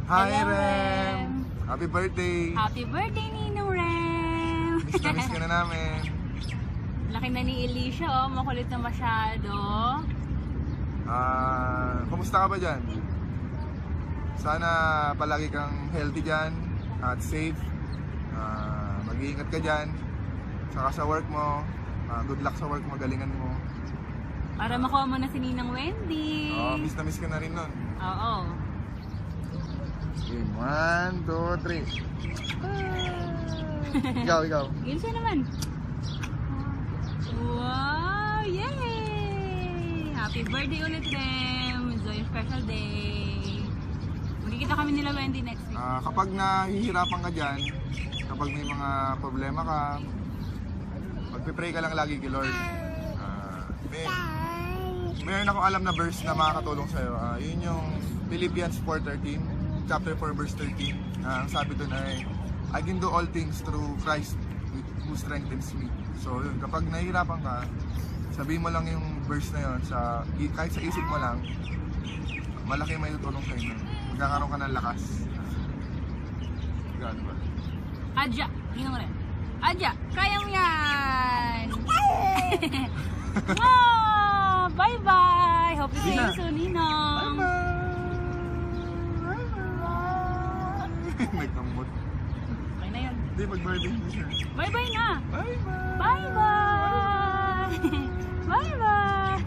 Hi, Hello, Rem! Happy birthday! Happy birthday, Ninong Rem! Miss na miss ka na namin. Laki na ni Alicia, oh. Makulit na masyado. Kumusta ka ba dyan? Sana palagi kang healthy dyan at safe. Mag-iingat ka dyan. Saka sa work mo. Good luck sa work, magalingan mo. Para makuha mo na si Ninang Wendy. Miss na miss ka na rin nun. Oo. Okay, 1, 2, 3. Ikaw. Yun siya naman. Wow! Yay! Happy birthday ulit, Rem! Enjoy your special day. Magkikita kami nila Wendy next week. Kapag nahihirapan ka dyan, kapag may mga problema ka, magpipray ka lang lagi kay Lord. Mayroon akong alam na verse na makakatulong sa'yo. Yun yung Philippians 4:13, chapter 4 verse 13. Ang sabi doon ay, I can do all things through Christ who strengthens me. So yun, kapag nahihirapan ka, sabihin mo lang yung verse na yun, kahit sa isip mo lang, malaki may tutulong sa'yo. Magkakaroon ka ng lakas. Gano'n ba? Adja! Ninong Rem. Adja! Kaya mo yan! Wow! Bye-bye! Hope to see you soon, Ninong! Nagkamot. Okay na yun. Hindi, mag-birthday mo siya. Bye-bye na! Bye-bye! Bye-bye! Bye-bye!